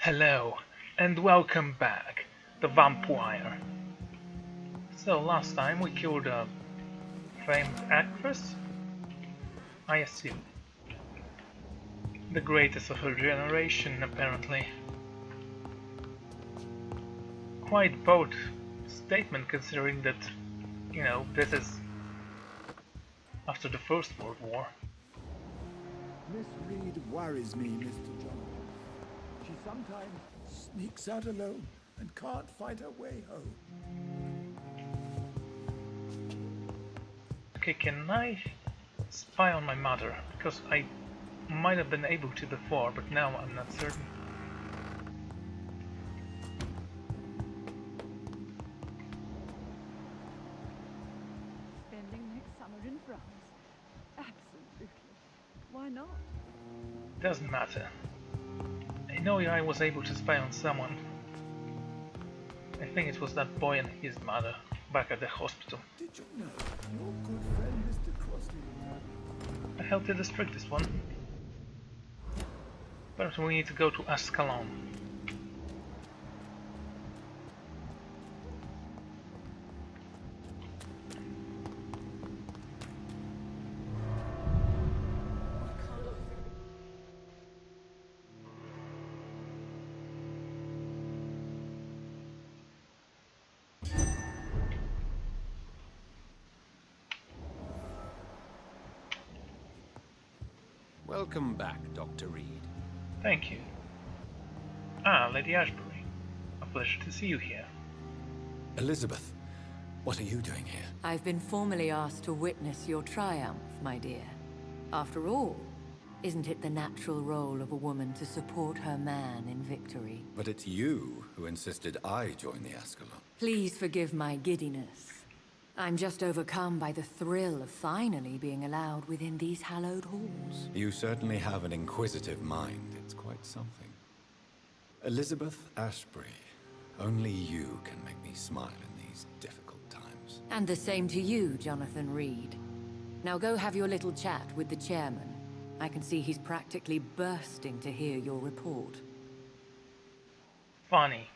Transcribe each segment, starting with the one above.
Hello, and welcome back, the Vampyr. So last time we killed a famed actress, I assume. The greatest of her generation, apparently. Quite bold statement considering that, this is after the First World War. Miss Reid worries me, Mr. John. She sometimes sneaks out alone and can't find her way home. Okay, can I spy on my mother? Because I might have been able to before, but now I'm not certain. Spending next summer in France. Absolutely. Why not? Doesn't matter. I know I was able to spy on someone. I think it was that boy and his mother back at the hospital. Did you know your good friend Mr. Crossley? I helped to distract this one. But we need to go to Ascalon. Welcome back, Dr. Reid. Thank you. Ah, Lady Ashbury. A pleasure to see you here. Elizabeth, what are you doing here? I've been formally asked to witness your triumph, my dear. After all, isn't it the natural role of a woman to support her man in victory? But it's you who insisted I join the Ascalon. Please forgive my giddiness. I'm just overcome by the thrill of finally being allowed within these hallowed halls. You certainly have an inquisitive mind. It's quite something. Elizabeth Ashbury, only you can make me smile in these difficult times. And the same to you, Jonathan Reid. Now go have your little chat with the chairman. I can see he's practically bursting to hear your report. Funny.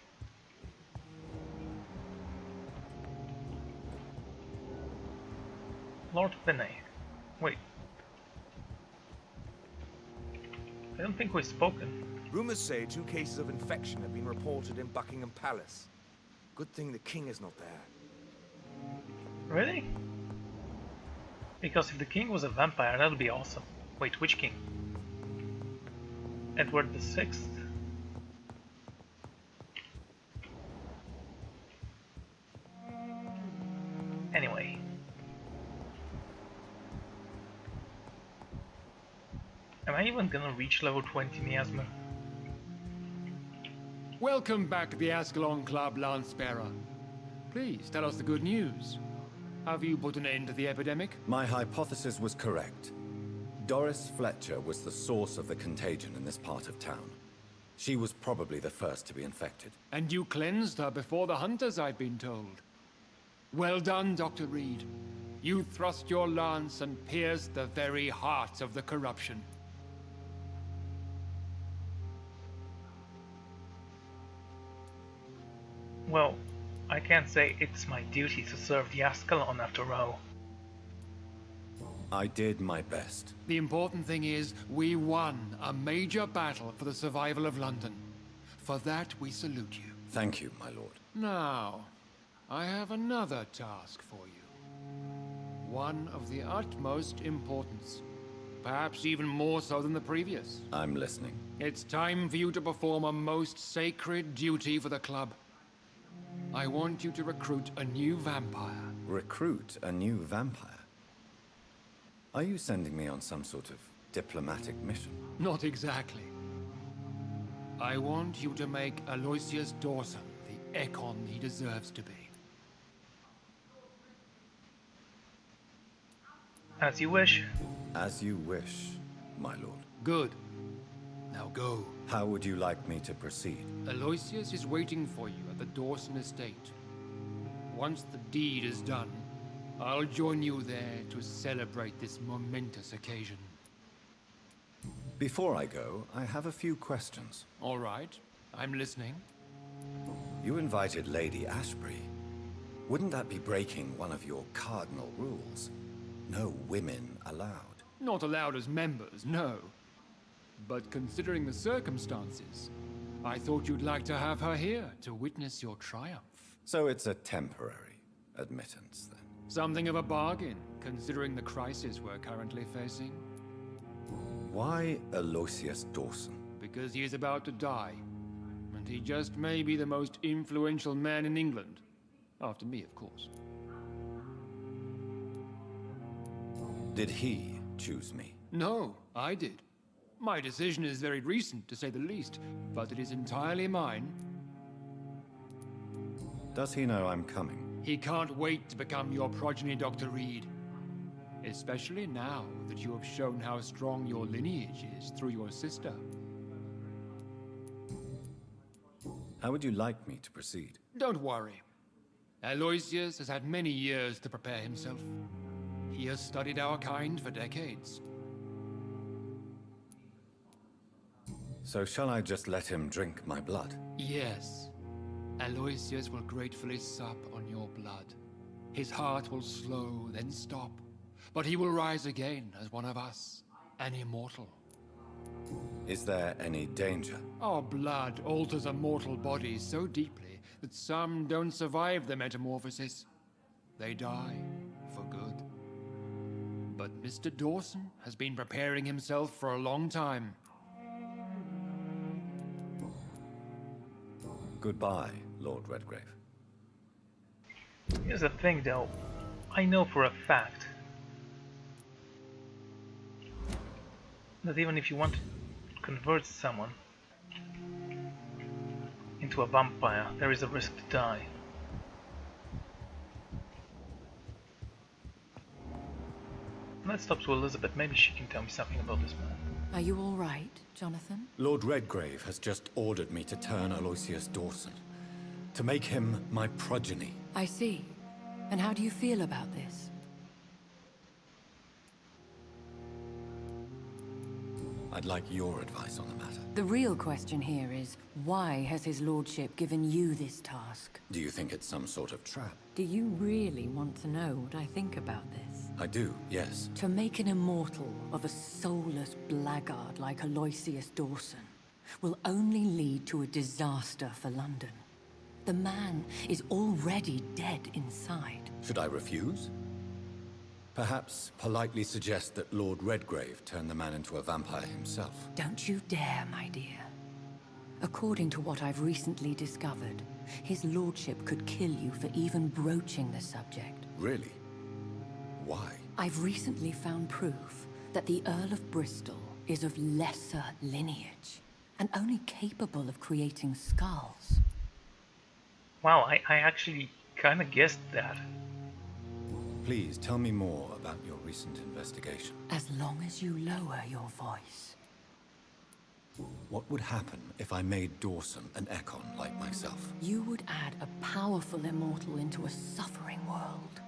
Lord Benay. Wait. I don't think we've spoken. Rumors say 2 cases of infection have been reported in Buckingham Palace. Good thing the king is not there. Really? Because if the king was a vampire, that would be awesome. Wait, which king? Edward the Sixth? Anyway. Am I even gonna reach level 20 miasma? Welcome back to the Ascalon Club, Lancebearer. Please tell us the good news. Have you put an end to the epidemic? My hypothesis was correct. Doris Fletcher was the source of the contagion in this part of town. She was probably the first to be infected. And you cleansed her before the hunters, I've been told. Well done, Dr. Reid. You thrust your lance and pierced the very heart of the corruption. Well, I can't say it's my duty to serve the Ascalon after all. I did my best. The important thing is, we won a major battle for the survival of London. For that, we salute you. Thank you, my lord. Now, I have another task for you. One of the utmost importance. Perhaps even more so than the previous. I'm listening. It's time for you to perform a most sacred duty for the club. I want you to recruit a new vampire. Recruit a new vampire? Are you sending me on some sort of diplomatic mission? Not exactly. I want you to make Aloysius Dawson the Ekon he deserves to be. As you wish. As you wish, my lord. Good. Now go. How would you like me to proceed? Aloysius is waiting for you at the Dawson estate. Once the deed is done, I'll join you there to celebrate this momentous occasion. Before I go, I have a few questions. All right. I'm listening. You invited Lady Ashbury. Wouldn't that be breaking one of your cardinal rules? No women allowed. Not allowed as members, no. But considering the circumstances, I thought you'd like to have her here to witness your triumph. So it's a temporary admittance, then? Something of a bargain, considering the crisis we're currently facing. Why Aloysius Dawson? Because he is about to die. And he just may be the most influential man in England. After me, of course. Did he choose me? No, I did. My decision is very recent, to say the least, but it is entirely mine. Does he know I'm coming? He can't wait to become your progeny, Dr. Reid. Especially now that you have shown how strong your lineage is through your sister. How would you like me to proceed? Don't worry. Aloysius has had many years to prepare himself. He has studied our kind for decades. So shall I just let him drink my blood? Yes. Aloysius will gratefully sup on your blood. His heart will slow, then stop. But he will rise again as one of us, an immortal. Is there any danger? Our blood alters a mortal body so deeply that some don't survive the metamorphosis. They die for good. But Mr. Dawson has been preparing himself for a long time. Goodbye, Lord Redgrave. Here's the thing though, I know for a fact that even if you want to convert someone into a vampire, there is a risk to die. Let's talk to Elizabeth, maybe she can tell me something about this man. Are you all right, Jonathan? Lord Redgrave has just ordered me to turn Aloysius Dawson, to make him my progeny. I see. And how do you feel about this? I'd like your advice on the matter. The real question here is, why has his lordship given you this task? Do you think it's some sort of trap? Do you really want to know what I think about this? I do, yes. To make an immortal of a soulless blackguard like Aloysius Dawson will only lead to a disaster for London. The man is already dead inside. Should I refuse? Perhaps politely suggest that Lord Redgrave turn the man into a vampire himself. Don't you dare, my dear. According to what I've recently discovered, his lordship could kill you for even broaching the subject. Really? Why? I've recently found proof that the Earl of Bristol is of lesser lineage, and only capable of creating skulls. Wow, I actually kinda guessed that. Please tell me more about your recent investigation. As long as you lower your voice. What would happen if I made Dawson an Ekon like myself? You would add a powerful immortal into a suffering world.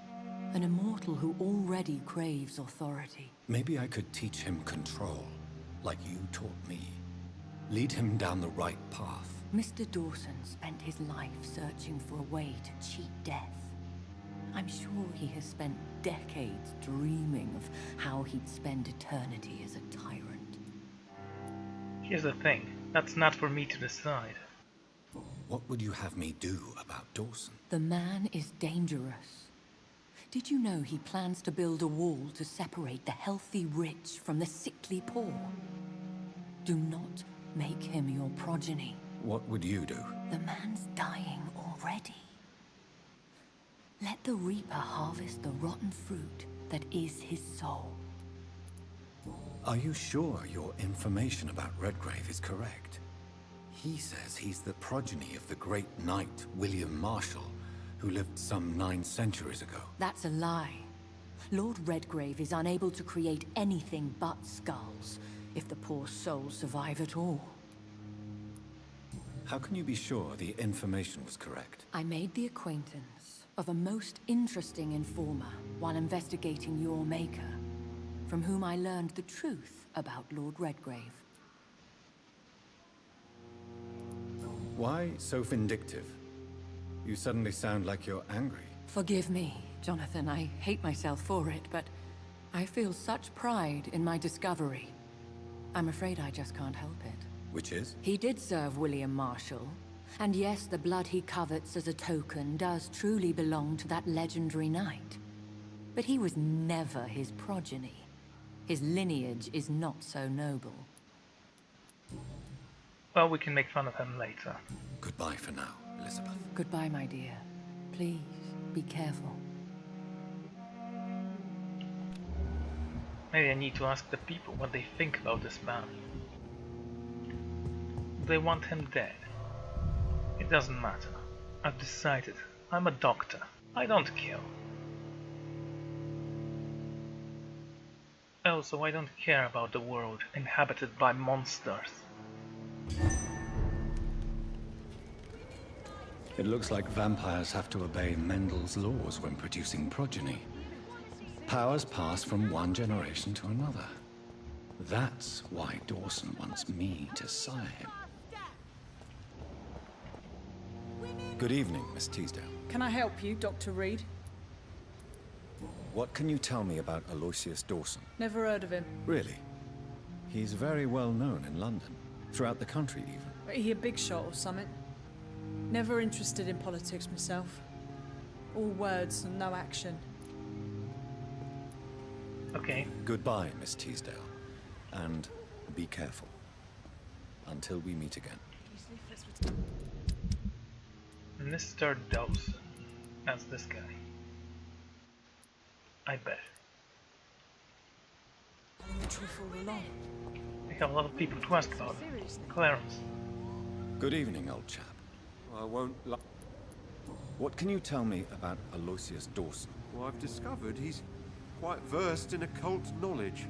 An immortal who already craves authority. Maybe I could teach him control, like you taught me. Lead him down the right path. Mr. Dawson spent his life searching for a way to cheat death. I'm sure he has spent decades dreaming of how he'd spend eternity as a tyrant. Here's the thing, that's not for me to decide. What would you have me do about Dawson? The man is dangerous. Did you know he plans to build a wall to separate the healthy rich from the sickly poor? Do not make him your progeny. What would you do? The man's dying already. Let the Reaper harvest the rotten fruit that is his soul. Are you sure your information about Redgrave is correct? He says he's the progeny of the great knight William Marshall, who lived some 9 centuries ago. That's a lie. Lord Redgrave is unable to create anything but skulls, if the poor souls survive at all. How can you be sure the information was correct? I made the acquaintance of a most interesting informer while investigating your maker, from whom I learned the truth about Lord Redgrave. Why so vindictive? You suddenly sound like you're angry. Forgive me, Jonathan. I hate myself for it, but I feel such pride in my discovery. I'm afraid I just can't help it. Which is? He did serve William Marshall. And yes, the blood he covets as a token does truly belong to that legendary knight. But he was never his progeny. His lineage is not so noble. Well, we can make fun of him later. Goodbye for now, Elizabeth. Goodbye, my dear. Please, be careful. Maybe I need to ask the people what they think about this man. They want him dead. It doesn't matter. I've decided. I'm a doctor. I don't kill. Also, I don't care about the world inhabited by monsters. It looks like vampires have to obey Mendel's laws when producing progeny. Powers pass from one generation to another. That's why Dawson wants me to sire him. Good evening, Miss Teasdale. Can I help you, Dr. Reid? What can you tell me about Aloysius Dawson? Never heard of him. Really? He's very well known in London, throughout the country even. He a big shot or something? Never interested in politics myself. All words and no action. Okay. Goodbye, Miss Teasdale. And be careful. Until we meet again. Mr. Dawson. That's this guy. I bet. The truth all along. We have a lot of people to ask about him. Clarence. Good evening, old chap. I won't lie. What can you tell me about Aloysius Dawson? Well, I've discovered he's quite versed in occult knowledge.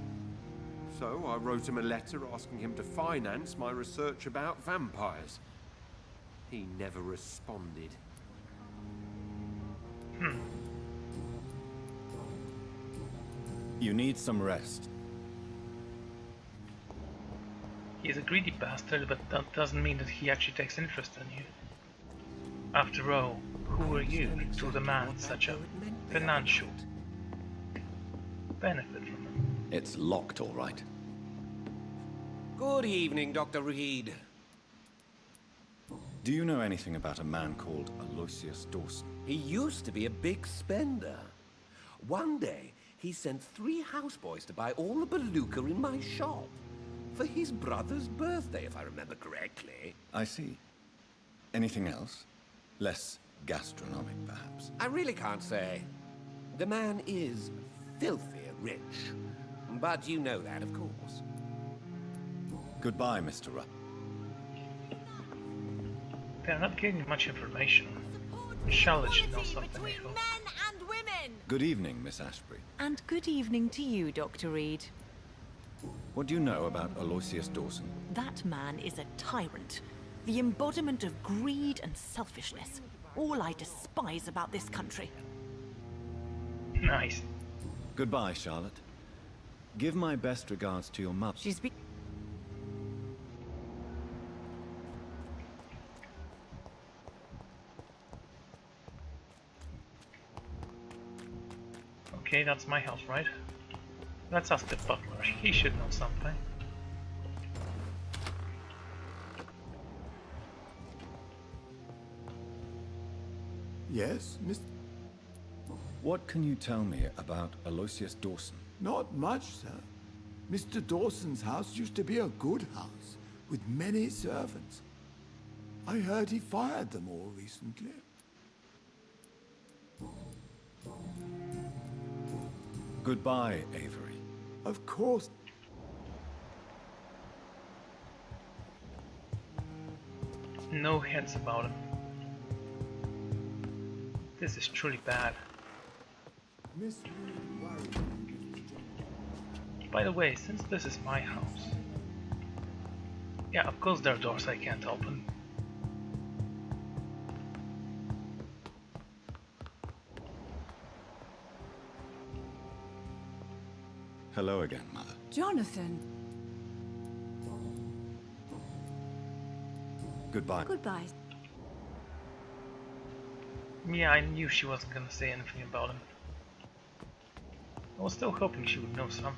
So I wrote him a letter asking him to finance my research about vampires. He never responded. You need some rest. He's a greedy bastard, but that doesn't mean that he actually takes interest in you. After all, who are you to demand such a financial benefit from him? It's locked, all right. Good evening, Dr. Reid. Do you know anything about a man called Aloysius Dawson? He used to be a big spender. One day, he sent 3 houseboys to buy all the Beluga in my shop. For his brother's birthday, if I remember correctly. I see. Anything else? Less gastronomic, perhaps? I really can't say. The man is filthy rich. But you know that, of course. Goodbye, Mr. Rupp. They're not giving much information. Charlotte should know something. I hope. Men and women. Good evening, Miss Ashbury. And good evening to you, Dr. Reid. What do you know about Aloysius Dawson? That man is a tyrant. The embodiment of greed and selfishness. All I despise about this country. Nice. Goodbye, Charlotte. Give my best regards to your mother. She's be- Okay, that's my house, right? Let's ask the butler. He should know something. Yes, Mr. What can you tell me about Aloysius Dawson? Not much, sir. Mr. Dawson's house used to be a good house, with many servants. I heard he fired them all recently. Goodbye, Avery. Of course. No hints about him. This is truly bad. Miss Reid worried me, Mr. John. By the way, since this is my house... Yeah, of course there are doors I can't open. Hello again, Mother. Jonathan! Goodbye. Goodbye. Yeah, I knew she wasn't gonna say anything about him. I was still hoping she would know some.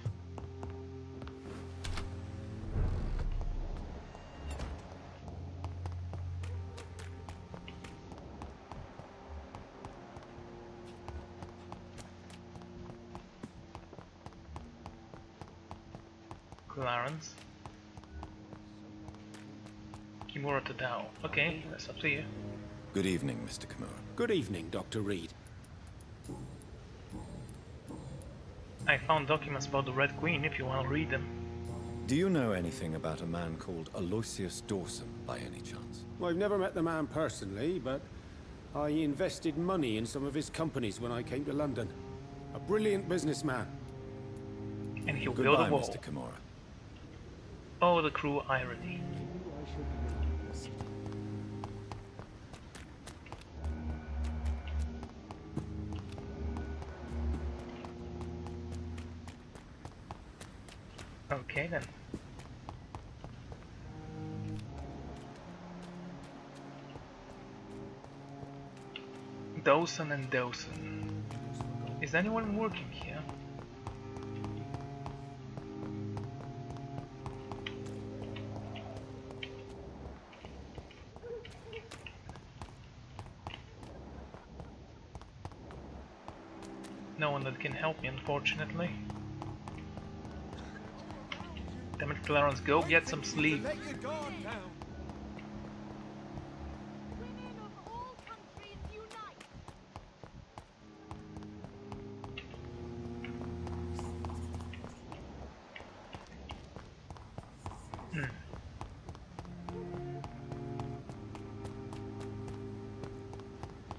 Clarence. Kimura to Dao. Okay, that's up to you. Good evening, Mr. Kimura. Good evening, Dr. Reid. I found documents about the Red Queen if you want to read them. Do you know anything about a man called Aloysius Dawson, by any chance? Well, I've never met the man personally, but I invested money in some of his companies when I came to London. A brilliant businessman. And he'll Goodbye, build a wall. Mr. Kimura. Oh, the cruel irony. Okay then. Dawson and Dawson. Is anyone working here? No one that can help me, unfortunately. Damn it, Clarence, go get some sleep.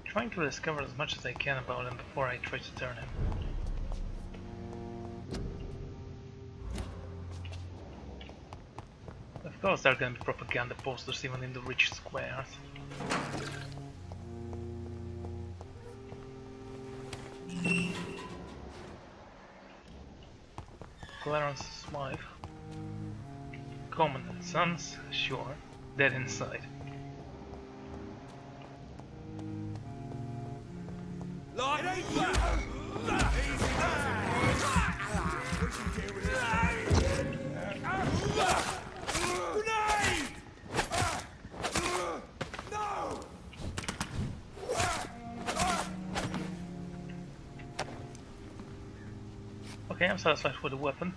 Trying to discover as much as I can about him before I try to turn him. Of course there are gonna be propaganda posters even in the rich squares. Clarence's wife. Commandant sons, sure, dead inside. Okay, I'm satisfied with the weapon.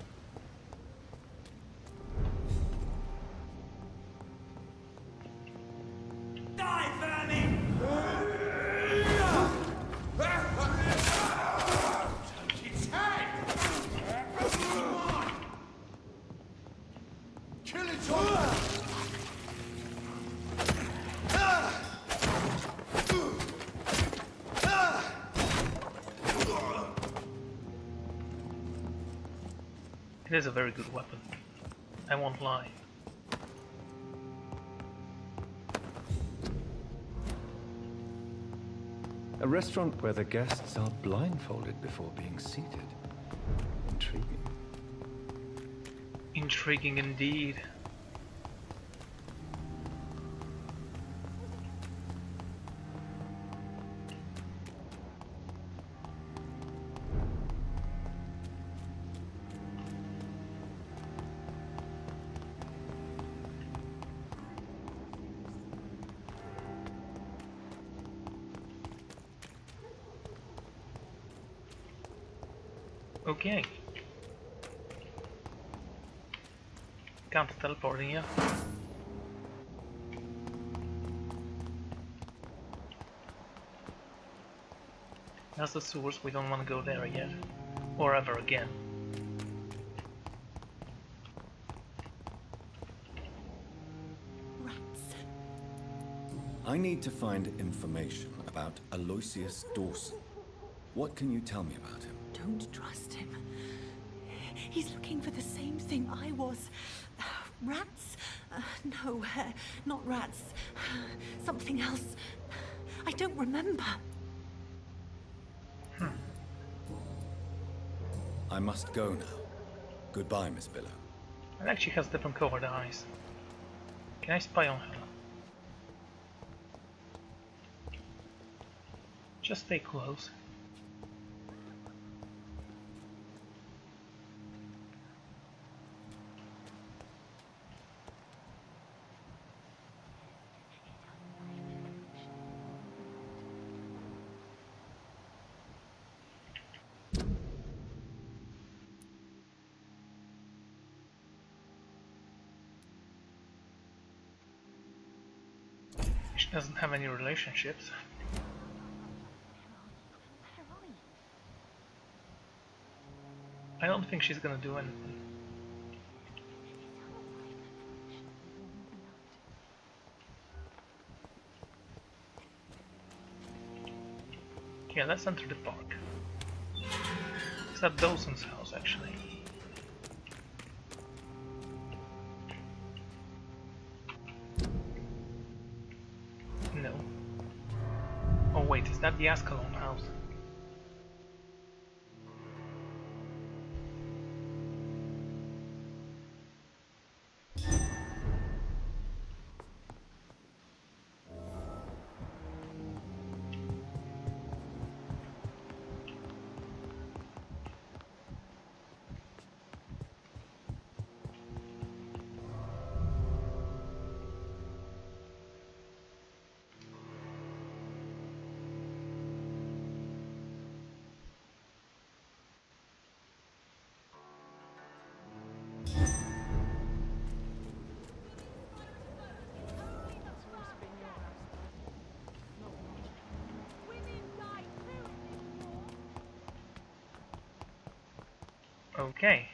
It is a very good weapon. I won't lie. A restaurant where the guests are blindfolded before being seated. Intriguing. Intriguing indeed. Okay. Counter teleporting, yeah. That's the source, we don't want to go there yet. Or ever again. I need to find information about Aloysius Dawson. What can you tell me about him? Don't trust him. He's looking for the same thing I was. Rats? No, not rats. Something else. I don't remember. I must go now. Goodbye, Miss Billow. And actually has different colored eyes. Can I spy on her? Just stay close. She doesn't have any relationships. I don't think she's gonna do anything. Yeah, let's enter the park. Is that Dawson's house, actually? No. Oh wait, is that the Ascalon house? Okay.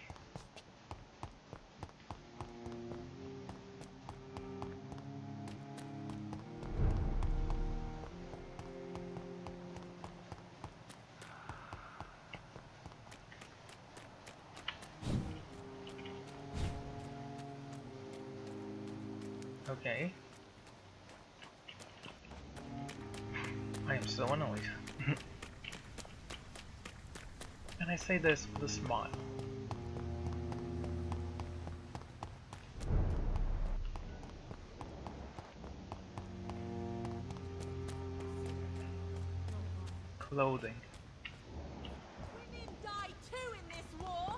Okay. I am so annoyed. And I say this with a smile. Clothing. Women die too in this war.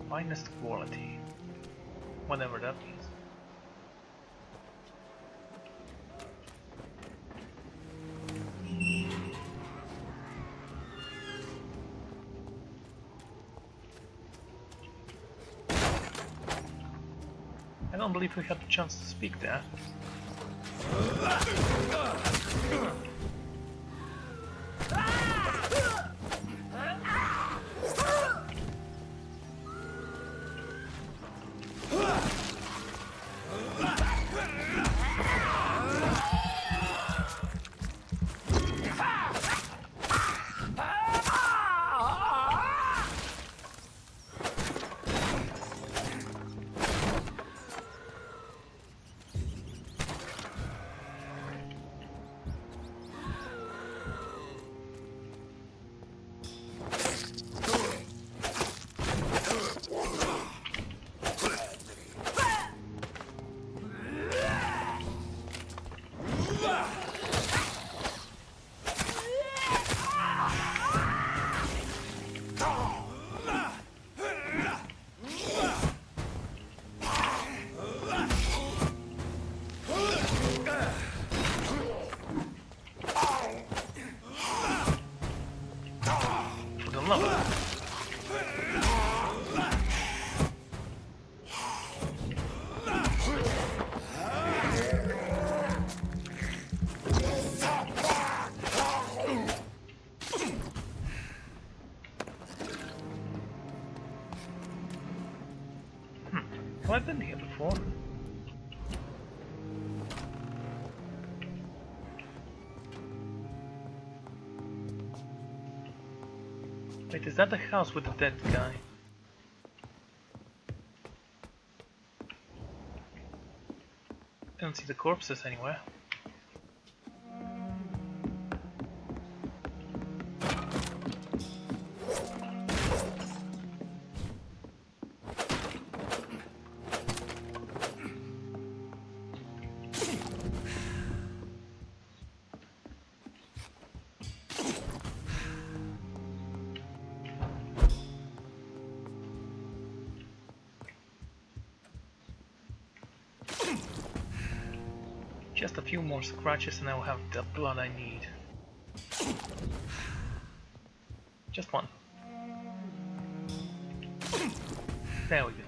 Finest quality. Whatever that means. I don't believe we had the chance to speak there. Have I been here before? Wait, is that the house with the dead guy? Don't see the corpses anywhere. Just a few more scratches and I'll have the blood I need. Just one. There we go.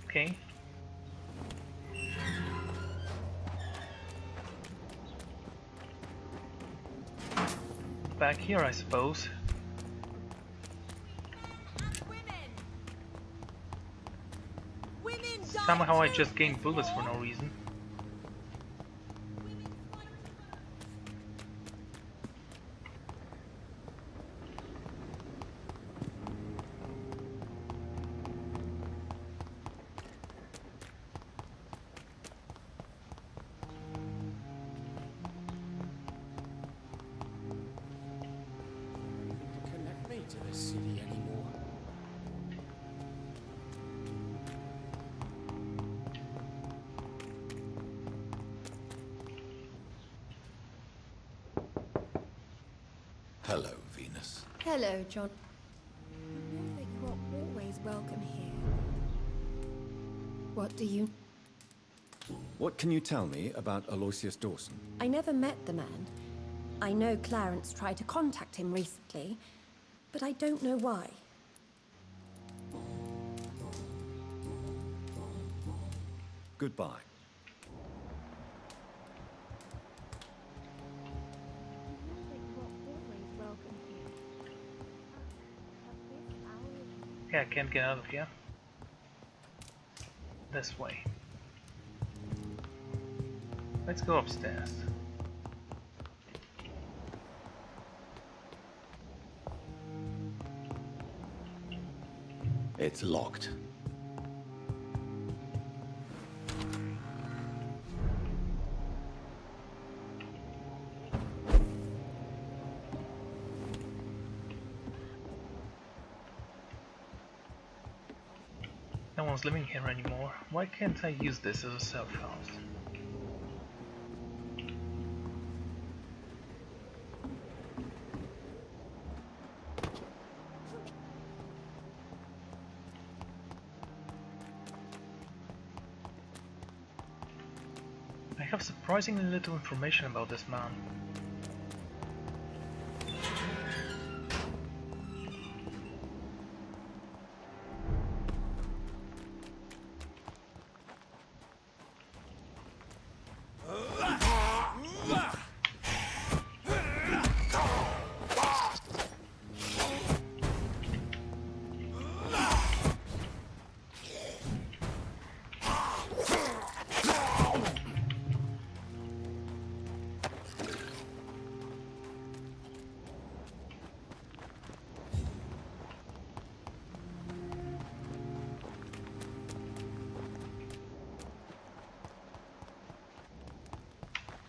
Okay. Back here, I suppose. Somehow I just gained bullets for no reason. Connect me to the city anymore. Hello, Venus. Hello, John. I know that you are always welcome here. What do you... What can you tell me about Aloysius Dawson? I never met the man. I know Clarence tried to contact him recently, but I don't know why. Goodbye. Yeah, I can't get out of here. This way. Let's go upstairs. It's locked. No one's living here anymore. Why can't I use this as a safe house? I have surprisingly little information about this man.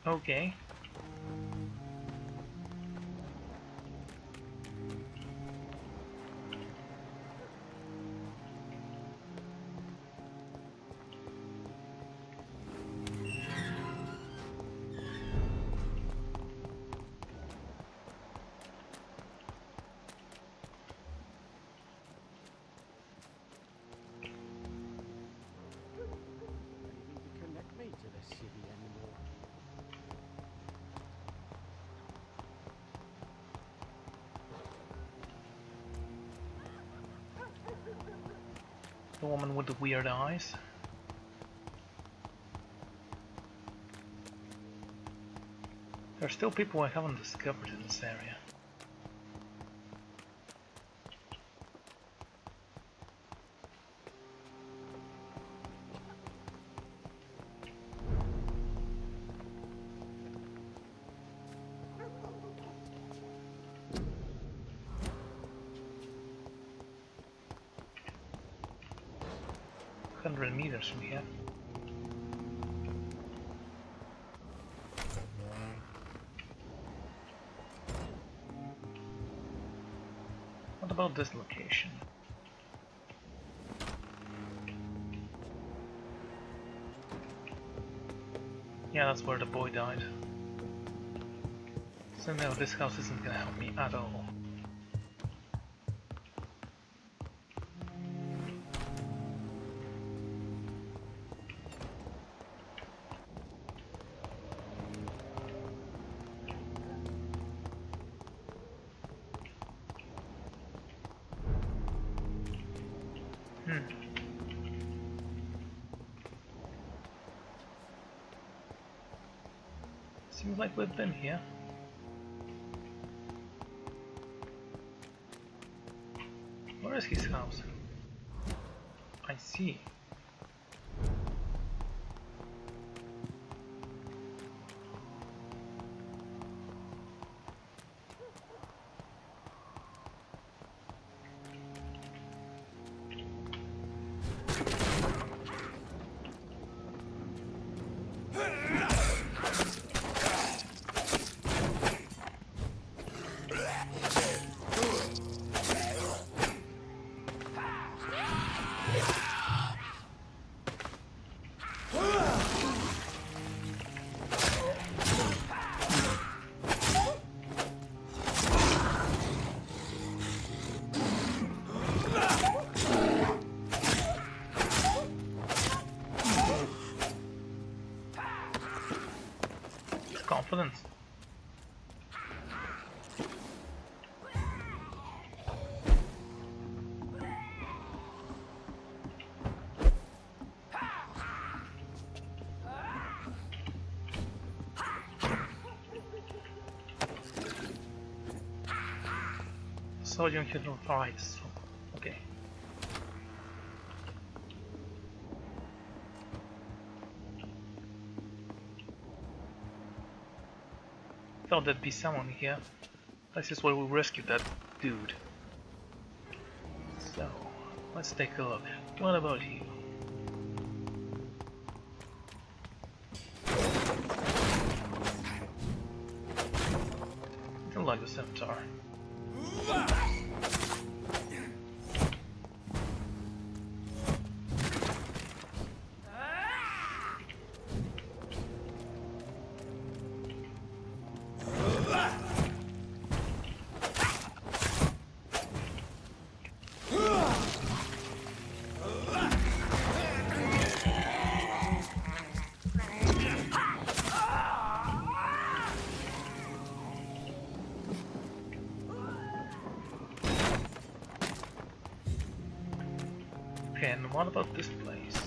Okay. Connect me to the city anymore. The woman with the weird eyes. There are still people I haven't discovered in this area. Meters from here. What about this location? Yeah, that's where the boy died. So no, this house isn't gonna help me at all. Seems like we've been here. Where is his house? I see. Confidence. Sodium hydroxide. Okay. Thought there'd be someone here. This is where we rescued that dude. So, let's take a look. What about you? Don't like the scimitar. Okay, and what about this place?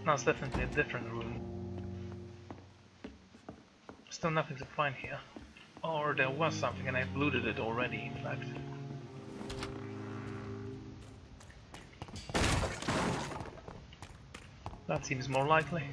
No, it's definitely a different room. Still nothing to find here. Or there was something and I've looted it already, in fact. That seems more likely.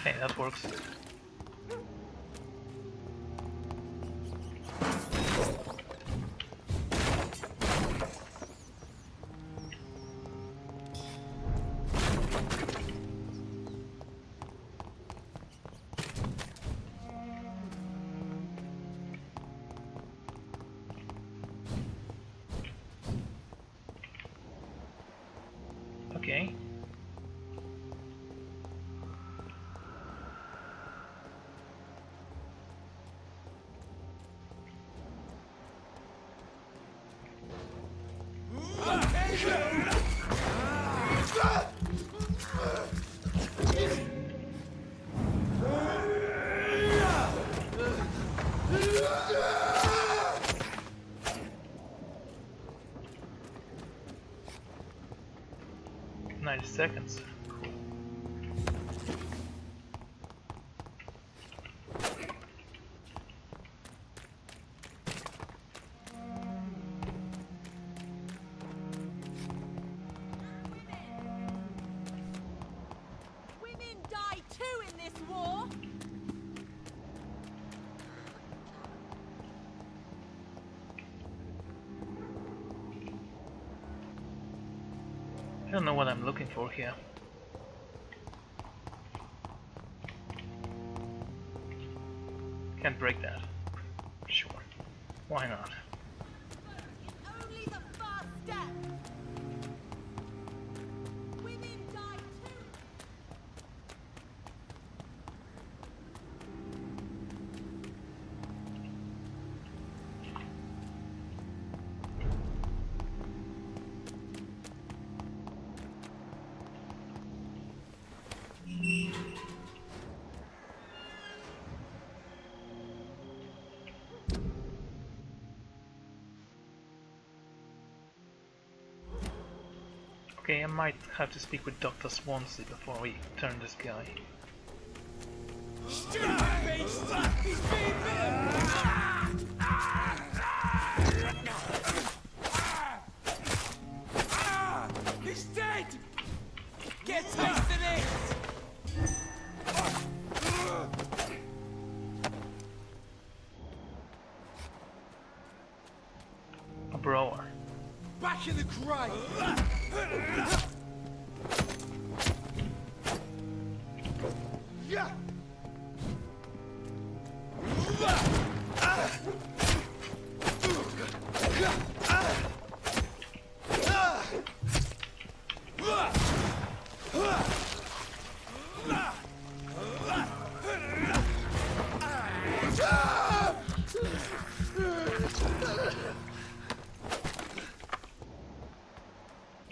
Okay, that works. Okay. Seconds. Cool. don't know what I'm looking for here. Can't break that. Sure. Why not? Only the first step. Women die too. Okay, I might have to speak with Dr. Swansea before we turn this guy. He's dead! Get taste of this! A brawler. Back in the grave! Yeah!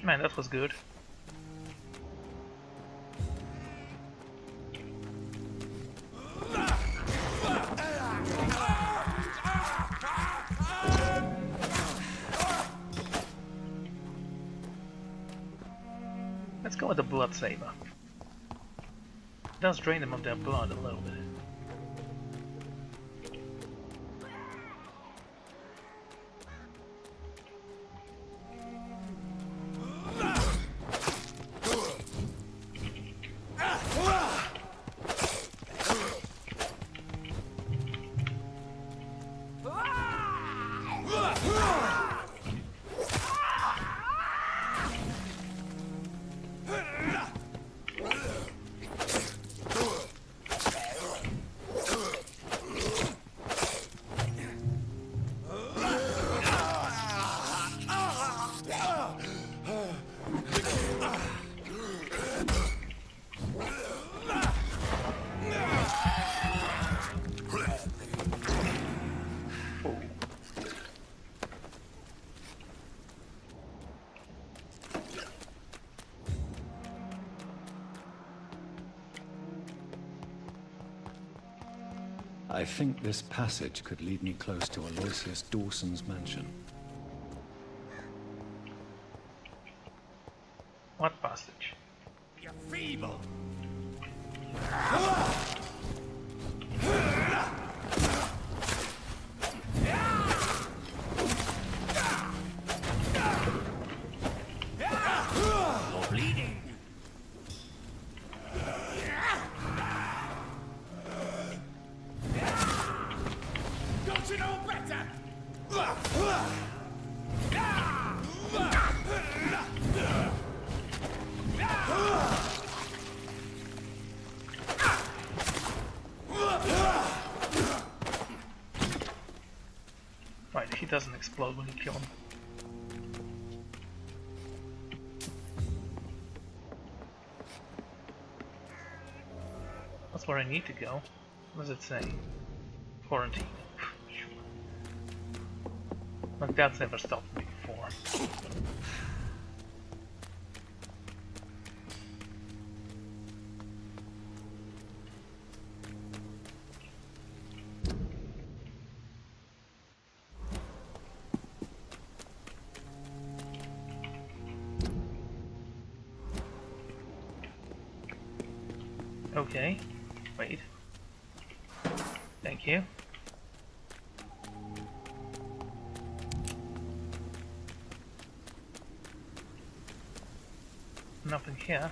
Man, that was good. Let's go with the blood saber. It does drain them of their blood a little bit. I think this passage could lead me close to Aloysius Dawson's mansion. What passage? You're feeble! You're bleeding! Don't you know better? Right, he doesn't explode when you kill him. That's where I need to go. What does it say? Quarantine. Sure. Like that's never stopped me before. Okay, wait. Thank you. Nothing here.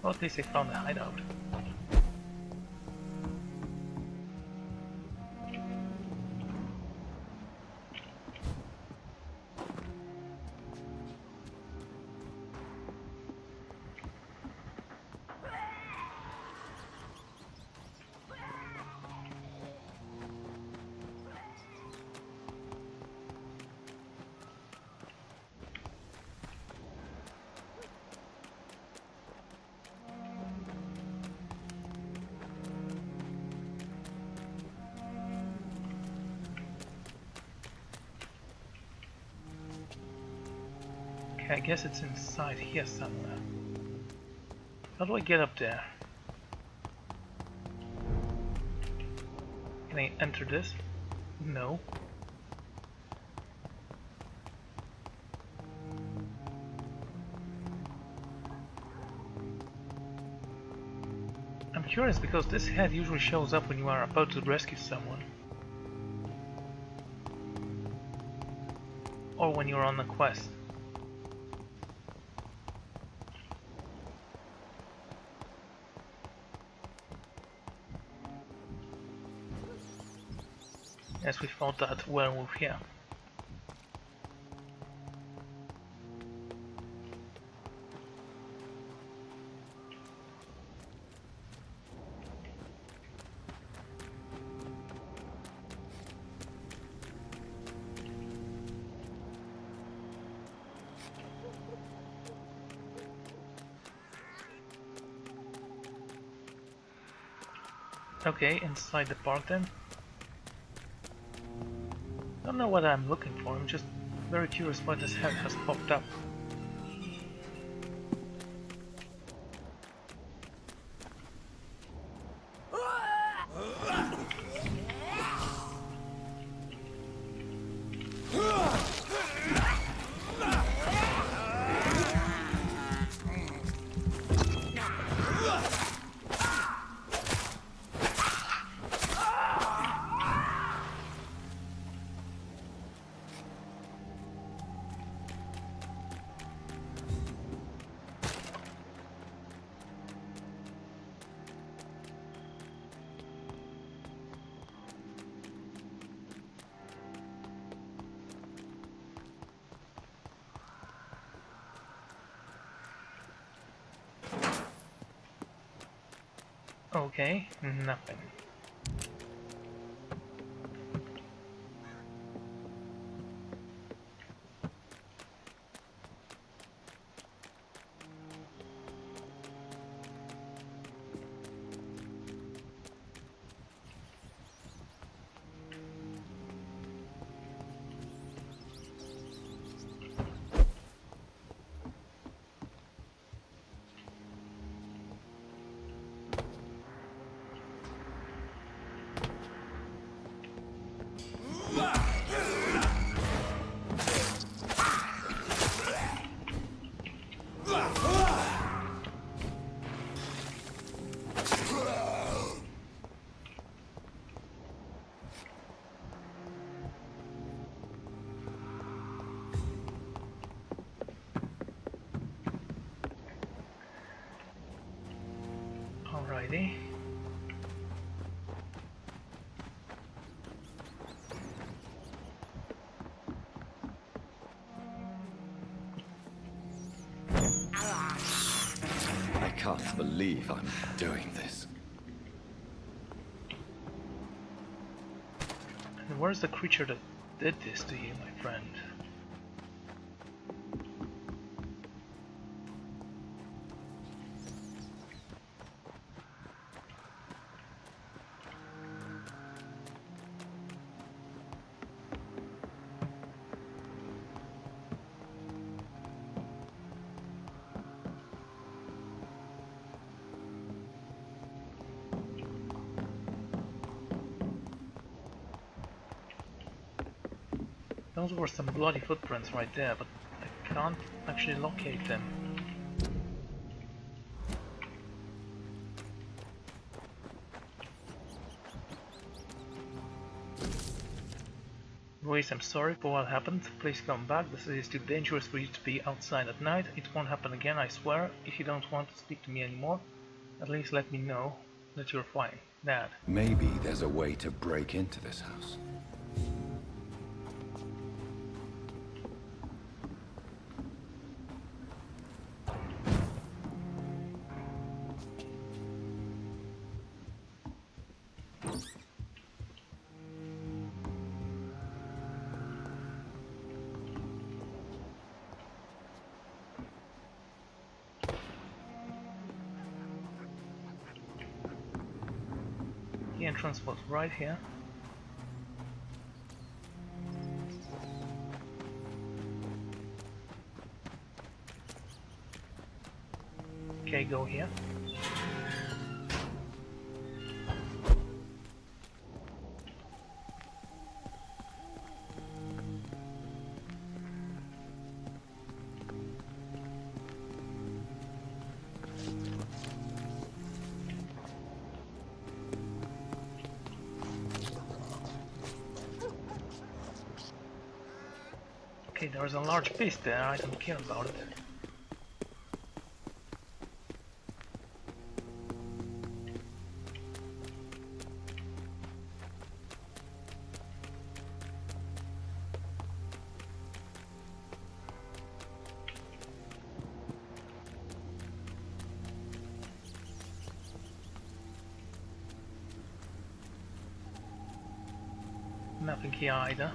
Well, at least I found a hideout. Okay, I guess it's inside here somewhere. How do I get up there? Can I enter this? No. I'm curious because this head usually shows up when you are about to rescue someone. Or when you're on a quest. Yes, we fought that werewolf here. Okay, inside the park then. Don't know what I'm looking for, I'm just very curious why this head has popped up. Okay, nothing. Alrighty. I can't believe I'm doing this. And where's the creature that did this to you, my friend? Those were some bloody footprints right there, but I can't actually locate them. Reid, I'm sorry for what happened. Please come back. The city is too dangerous for you to be outside at night. It won't happen again, I swear. If you don't want to speak to me anymore, at least let me know that you're fine. Dad. Maybe there's a way to break into this house. The entrance was right here. Okay, go here. Okay, there's a large beast there, I don't care about it. Nothing here either.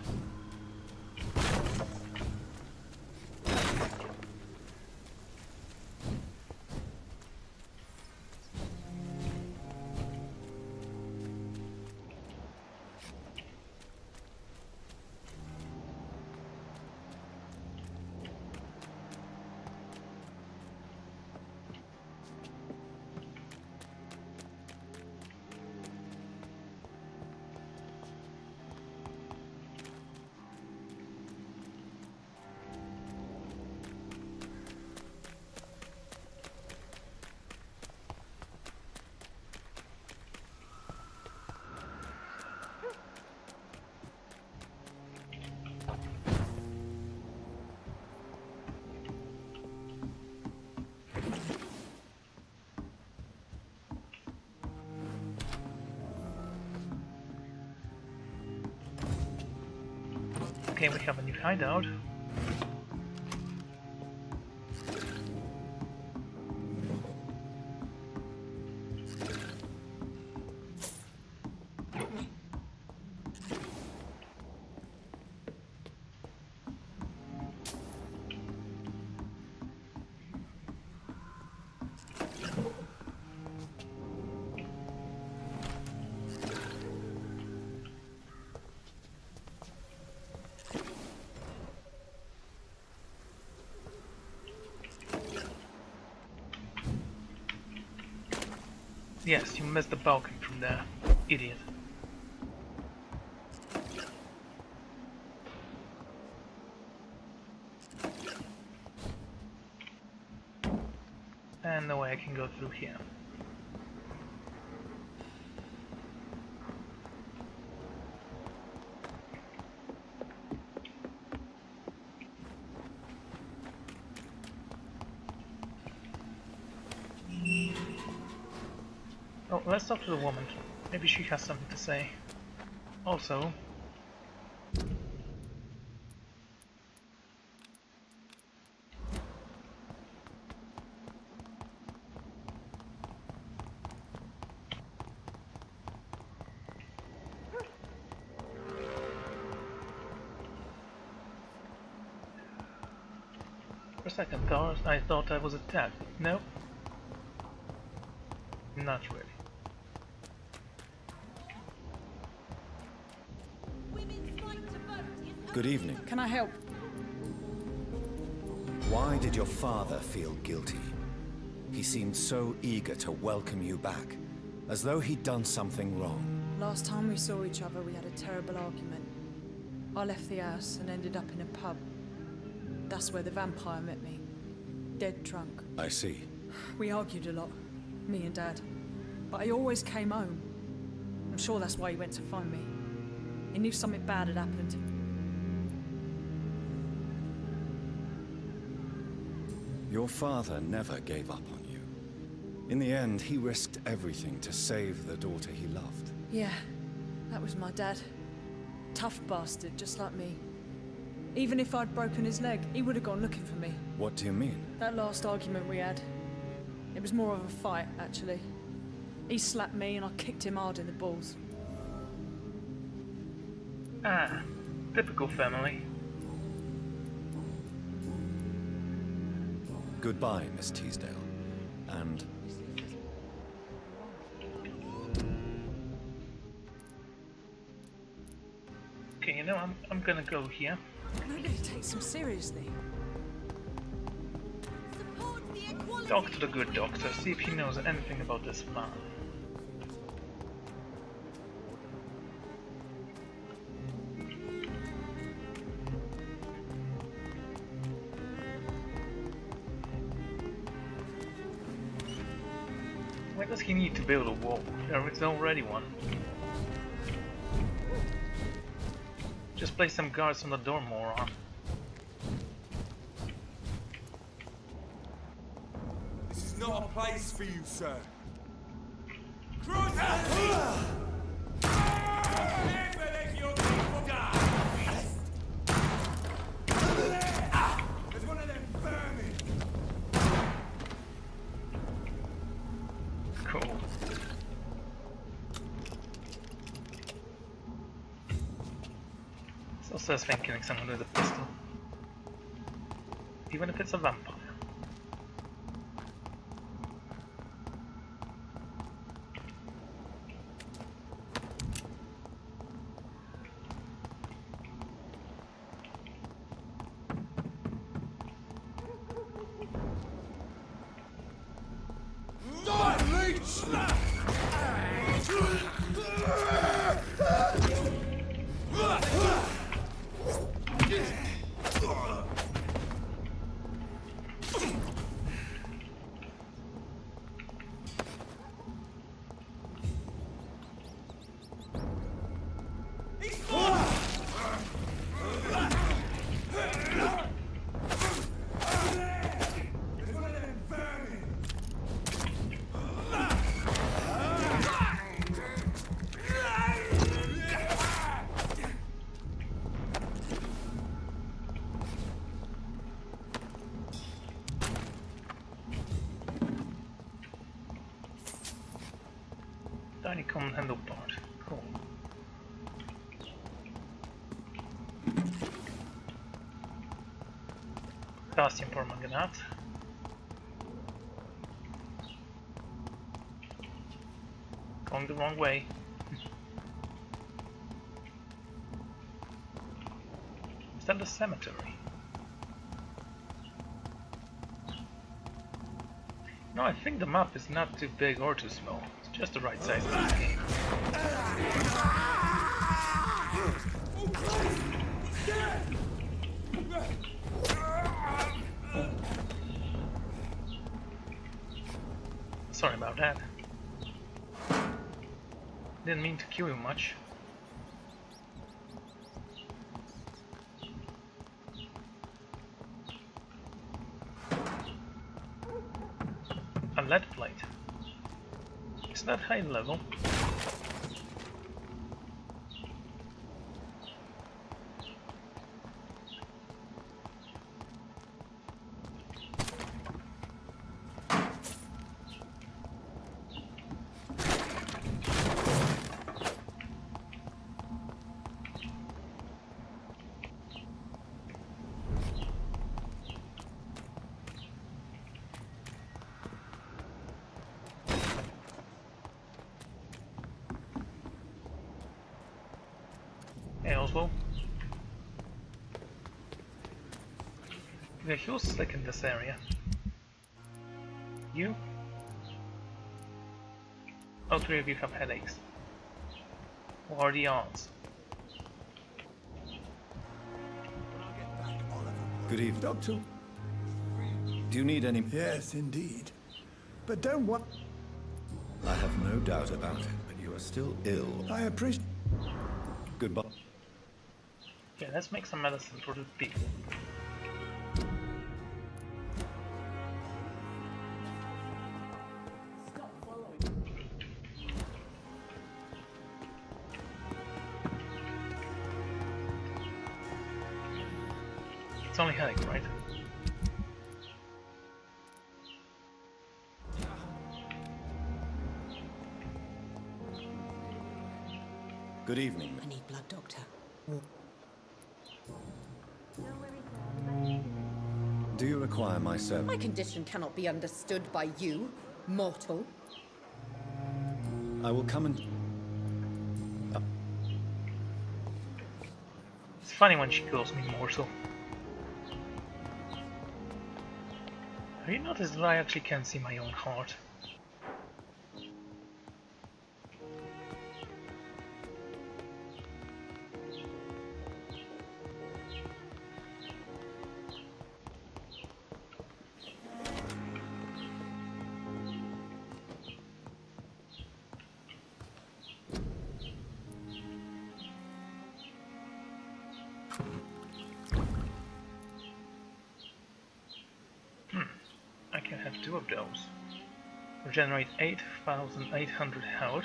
Okay, we have a new hideout. Yes, you missed the balcony from there, idiot. And no way I can go through here. Oh, let's talk to the woman. Maybe she has something to say. Also, for a second I thought I was attacked. No, not really. Good evening. Can I help? Why did your father feel guilty? He seemed so eager to welcome you back, as though he'd done something wrong. Last time we saw each other, we had a terrible argument. I left the house and ended up in a pub. That's where the vampire met me. Dead drunk. I see. We argued a lot, me and Dad. But he always came home. I'm sure that's why he went to find me. He knew something bad had happened. Your father never gave up on you. In the end, he risked everything to save the daughter he loved. Yeah, that was my dad. Tough bastard, just like me. Even if I'd broken his leg, he would have gone looking for me. What do you mean? That last argument we had, it was more of a fight, actually. He slapped me and I kicked him hard in the balls. Ah, typical family. Goodbye, Miss Teasdale. And... Okay, you know, I'm gonna go here. Nobody takes him seriously. Support the equality! Talk to the good doctor, see if he knows anything about this man. Why does he need to build a wall? There is already one. Just place some guards on the door, moron. This is not a place for you, sir. There's one of them vermin. Cool. So satisfying killing someone with a pistol. Even if it's a vampire. Tiny common handle part. Cool. Bastion permanganate. Going the wrong way. Is that the cemetery? No, I think the map is not too big or too small. It's just the right size for this game. Sorry about that. Didn't mean to kill you much. A lead plate. Is that high level? Hey Oswald. Yeah, who's slick in this area? You? All three of you have headaches. What are the odds? Good evening. Doctor? Do you need any... Yes, indeed. But don't want... I have no doubt about it, but you are still ill. I appreciate... Goodbye. Yeah, let's make some medicine for the people. It's only headache, right? Good evening. I need blood, Doctor. Do you require my service? My condition cannot be understood by you, mortal. I will come and... It's funny when she calls me mortal. Have you noticed that I actually can't see my own heart? I can have 2 of those. Regenerate 8,800 health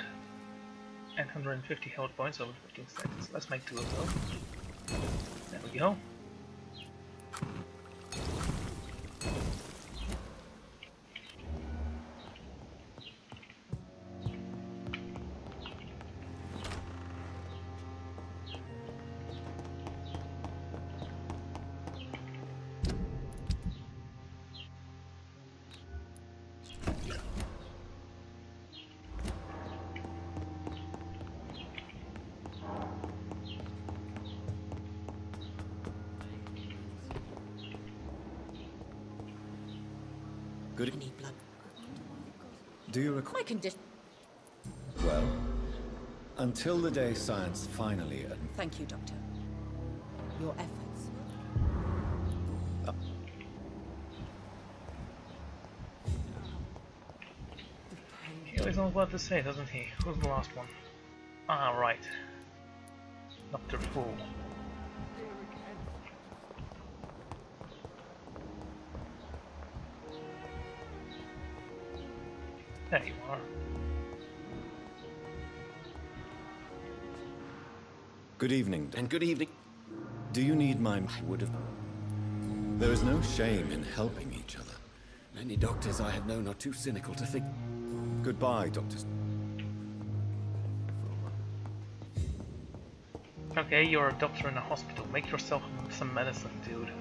and 150 health points over 15 seconds. Let's make 2 of those. There we go. Good. I need blood. Do you require? My condition. Well, until the day science finally. Thank you, Doctor. Your efforts. He always knows what to say, doesn't he? Who's the last one? Ah, right. Dr. Fool. There you are. Good evening. And good evening. Do you need my... would have... There is no shame in helping each other. Many doctors I have known are too cynical to think. Goodbye, doctors. Okay, you're a doctor in a hospital. Make yourself some medicine, dude.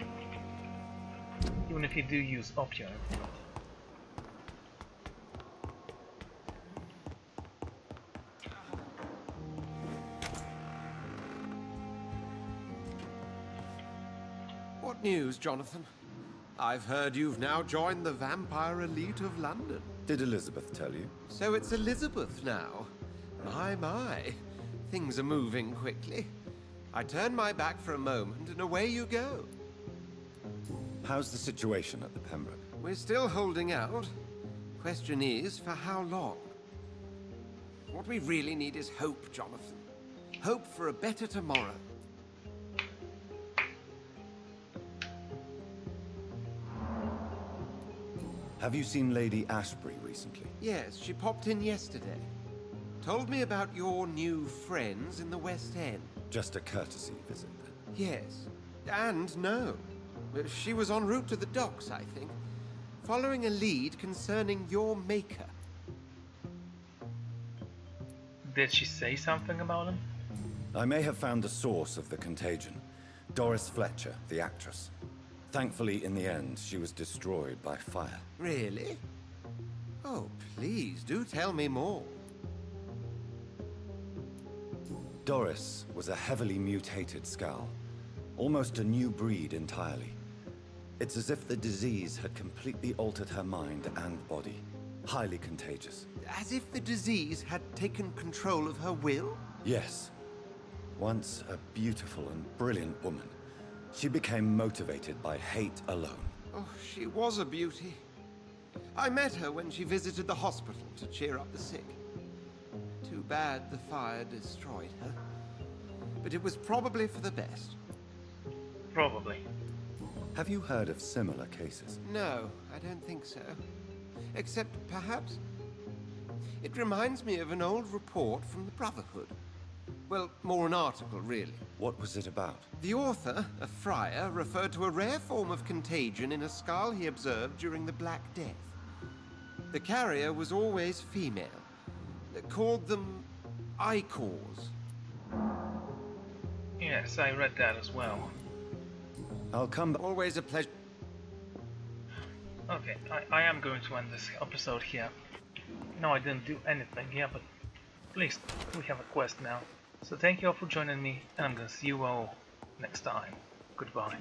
Even if you do use opium. What news, Jonathan? I've heard you've now joined the vampire elite of London. Did Elizabeth tell you? So it's Elizabeth now. My. Things are moving quickly. I turn my back for a moment and away you go. How's the situation at the Pembroke? We're still holding out. Question is, for how long? What we really need is hope, Jonathan. Hope for a better tomorrow. Have you seen Lady Ashbury recently? Yes, she popped in yesterday. Told me about your new friends in the West End. Just a courtesy visit, then? Yes. And no. She was en route to the docks, I think. Following a lead concerning your maker. Did she say something about him? I may have found the source of the contagion. Doris Fletcher, the actress. Thankfully, in the end, she was destroyed by fire. Really? Oh, please, do tell me more. Doris was a heavily mutated Skull. Almost a new breed entirely. It's as if the disease had completely altered her mind and body. Highly contagious. As if the disease had taken control of her will? Yes. Once a beautiful and brilliant woman, she became motivated by hate alone. Oh, she was a beauty. I met her when she visited the hospital to cheer up the sick. Too bad the fire destroyed her. But it was probably for the best. Probably. Have you heard of similar cases? No, I don't think so. Except, perhaps, it reminds me of an old report from the Brotherhood. Well, more an article, really. What was it about? The author, a friar, referred to a rare form of contagion in a skull he observed during the Black Death. The carrier was always female. They called them Icors. Yes, I read that as well. I'll come back. Always a pleasure. Okay, I am going to end this episode here. No, I didn't do anything here, but at least we have a quest now. So thank you all for joining me, and I'm gonna see you all next time. Goodbye.